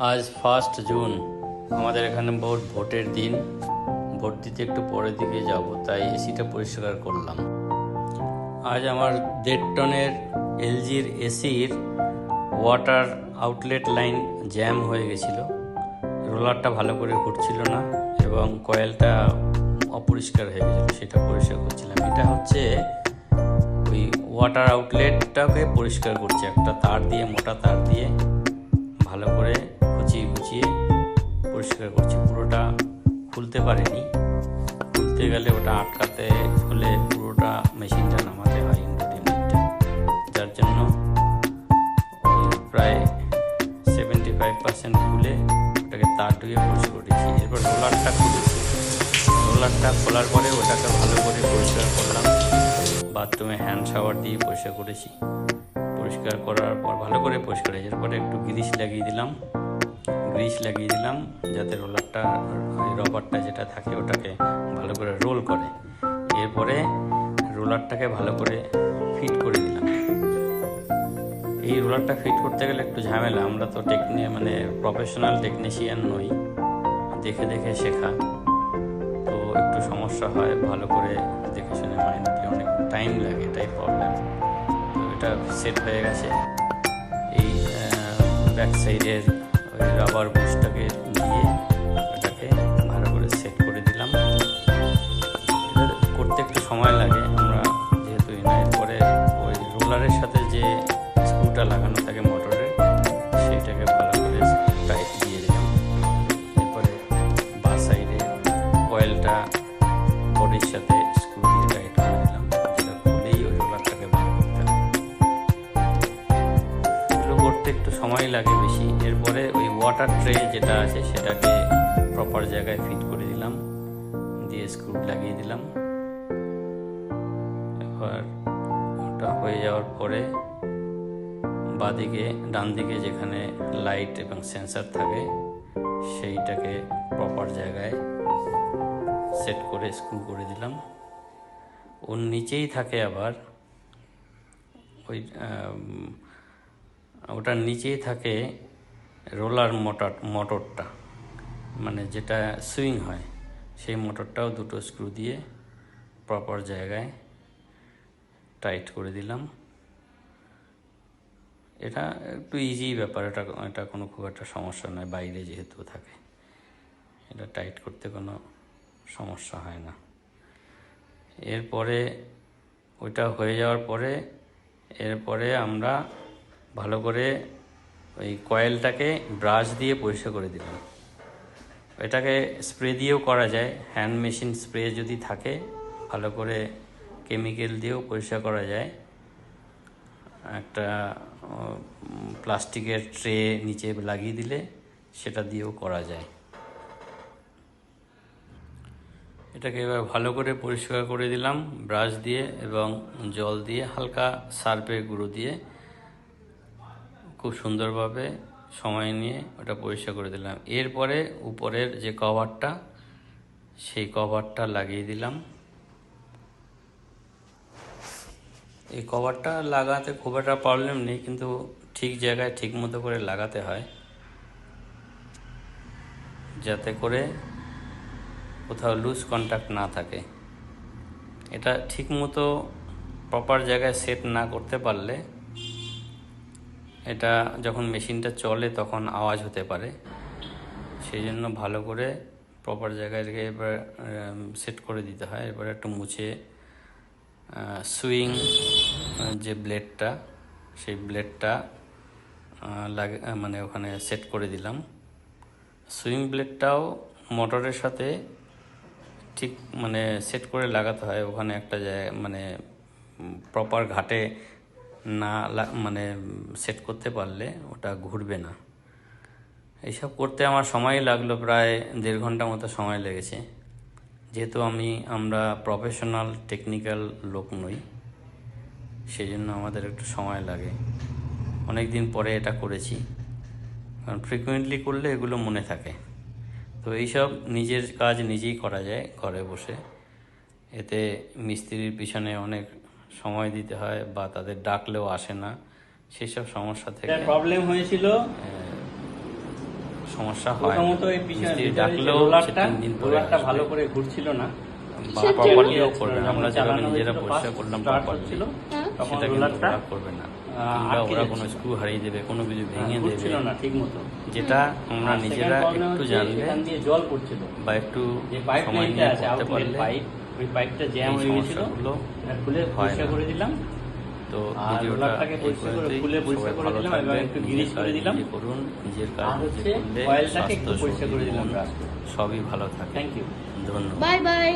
আজ 1 জুন। আমাদের এখানে ভোটের দিন। ভোট দিতে একটু পরের দিকে যাব, তাই এসিটা পরিষ্কার করলাম। আজ আমার 1.5 টনের এলজির এসির ওয়াটার আউটলেট লাইন জ্যাম হয়ে গেছিল। রোলারটা ভালো করে ঘুরছিল না এবং কয়েলটা অপরিষ্কার হয়ে গেছিলো, সেটা পরিষ্কার করছিলাম। এটা হচ্ছে ওই ওয়াটার আউটলেটটাকে পরিষ্কার করছে, একটা তার দিয়ে, মোটা তার দিয়ে ভালো করে খুঁচিয়ে পরিষ্কার করছি। পুরোটা খুলতে পারিনি, খুলতে গেলে ওটা আটকাতে হলে পুরোটা মেশিনটা নামাতে হয় ইউনিটটা, যার জন্য প্রায় 75% খুলে ওটাকে তার দিয়ে পরিষ্কার করেছি। এরপর রোলারটা খুলেছি। রোলারটা খোলার পরে ওটাকে ভালো করে পরিষ্কার করলাম। বাথরুমে হ্যান্ড শাওয়ার দিয়ে পরিষ্কার করেছি। পরিষ্কার করার পর ভালো করে পরিষ্কার হয়েছে। এরপরে একটু গ্রিস লাগিয়ে দিলাম যাতে রোলারটা, ওই রবারটা যেটা থাকে ওটাকে ভালো করে রোল করে। এরপরে রোলারটাকে ভালো করে ফিট করে দিলাম। এই রোলারটা ফিট করতে গেলে একটু ঝামেলা। আমরা তো প্রফেশনাল টেকনিশিয়ান নই, দেখে দেখে শেখা, তো একটু সমস্যা হয়। ভালো করে দেখে শুনে মাইনেটলি অনেক টাইম লাগে, এটাই প্রবলেম। তো এটা সেট হয়ে গেছে। এই ব্যাক সাইডের ওই রাবার বুশটাকে দিয়ে এটাকে ভালো করে সেট করে দিলাম। এটা করতে একটু সময় লাগে, আমরা যেহেতু পরে ওই রোলারের সাথে যে স্ক্রুটা লাগানো থাকে মোটরের, সেইটাকে ভালো করে টাইট দিয়ে দিলাম। এরপরে বা সাইডে কয়েলটা বডির সাথে স্ক্রু দিয়ে টাইট করে দিলাম, যেটা খুলেই ওই রোলারটাকে বার করতে হবে। এগুলো করতে একটু সময় লাগে বেশি। এরপরে ওই ওয়াটার ট্রে যেটা আছে সেটাকে প্রপার জায়গায় ফিট করে দিলাম, দিয়ে স্ক্রু লাগিয়ে দিলাম। এবার ওটা হয়ে যাওয়ার পরে বাঁদিকে ডান দিকে যেখানে লাইট এবং সেন্সার থাকে সেইটাকে প্রপার জায়গায় সেট করে স্ক্রু করে দিলাম। ওর নিচেই থাকে আবার ওটার নিচেই থাকে রোলার মোটরটা, যেটা সুইং হয়, সেই মোটরটাও দুটো স্ক্রু দিয়ে প্রপার জায়গায় টাইট করে দিলাম। এটা একটু ইজি ব্যাপার, এটা কোনো খুব একটা সমস্যা নয়, বাইরে যেহেতু থাকে এটা টাইট করতে কোনো সমস্যা হয় না। এরপরে ওইটা হয়ে যাওয়ার পরে এরপরে আমরা ভালো করে ওই কয়েলটাকে ব্রাশ দিয়ে পরিষ্কার করে দিলাম। এটাকে স্প্রে দিয়েও করা যায়, হ্যান্ড মেশিন স্প্রে যদি থাকে ভালো করে কেমিক্যাল দিয়েও পরিষ্কার করা যায়। একটা প্লাস্টিকের ট্রে নিচে লাগিয়ে দিলে সেটা দিয়েও করা যায়। এটাকে এবার ভালো করে পরিষ্কার করে দিলাম ব্রাশ দিয়ে এবং জল দিয়ে, হালকা সার্ফের গুঁড়ো দিয়ে খুব সুন্দরভাবে সময় নিয়ে ওটা পরিষ্কার করে দিলাম। এরপরে উপরের যে কভারটা, সেই কভারটা লাগিয়ে দিলাম। এই কভারটা লাগাতে খুব একটা প্রবলেম নেই, কিন্তু ঠিক জায়গায় ঠিক মতো করে লাগাতে হয়, যাতে করে কোথাও লুজ কন্ট্যাক্ট না থাকে। এটা ঠিক মতো প্রপার জায়গায় সেট না করতে পারলে এটা যখন মেশিনটা চলে তখন আওয়াজ হতে পারে। সেই জন্য ভালো করে প্রপার জায়গায় রেখে এবার সেট করে দিতে হয়। এবার একটু মুছে সুইং যে ব্লেডটা, সেই ব্লেডটা ওখানে সেট করে দিলাম। সুইং ব্লেডটাও মোটরের সাথে ঠিক সেট করে লাগাতে হয়। ওখানে একটা প্রপার ঘাটে না সেট করতে পারলে ওটা ঘুরবে না। এইসব করতে আমার সময় লাগলো, প্রায় 1.5 ঘন্টা মতো সময় লেগেছে। যেহেতু আমরা প্রফেশনাল টেকনিক্যাল লোক নই, সেই জন্য আমাদের একটু সময় লাগে। অনেক দিন পরে এটা করেছি, কারণ ফ্রিকুয়েন্টলি করলে এগুলো মনে থাকে। তো এইসব নিজের কাজ নিজেই করা যায় ঘরে বসে। এতে মিস্ত্রির পিছনে অনেক সময় দিতে হয় বা তাদের ডাকলেও আসে না, সেই সব সমস্যা থেকে প্রবলেম হয়েছিল। সমস্যা হয় না। প্রথমত এই মিস্ত্রি পিছনে ডাকলেও সে রোলারটা 3 দিন পরে রোলারটা আসবে। ভালো করে ঘুরছিল না, বা প্রপারলিও করবে না। যখন আমরা যেভাবে চালানো নিজেরা হয়েছিল, পরিষ্কার first করলাম start প্রপারলি, হচ্ছিল, তখন সেটা কিন্তু রোলারটা ওরা করবে না। কিংবা আটকে ওরা কোনো যাচ্ছিল। স্ক্রু হারিয়ে দেবে, কোনো কিছু ভেঙে দেবে, ঘুরছিল না ঠিক মতো। যেটা আমরা আর নিজেরা second problem একটু হচ্ছে, জানলে এখান দিয়ে জল পড়ছিল, বা একটু যে পাইপ সময় লাইনটা নিয়ে আছে করতে আউটলেট পারলে পাইপ, ওই পাইপটা জ্যাম এই হয়ে গেছিল, সমস্যাগুলো এটা খুলে হয় পরিষ্কার না। করে দিলাম। তো আর ভিডিওটা রোলারটাকে এই পরিষ্কার করে পর্যন্তই। খুলে সবাই পরিষ্কার করে ভালো দিলাম, এবার থাকবেন, একটু নিজের গ্রিস কাজ করে দিলাম। নিজে করুন, নিজের কাজ আর নিজে হচ্ছে করলে কয়েলটাকে স্বাস্থ্য, একটু পরিষ্কার করে শরীর, দিলাম মন ব্রাশ করে। সবই ভালো থাকে। Thank you. ধন্যবাদ। Bye by.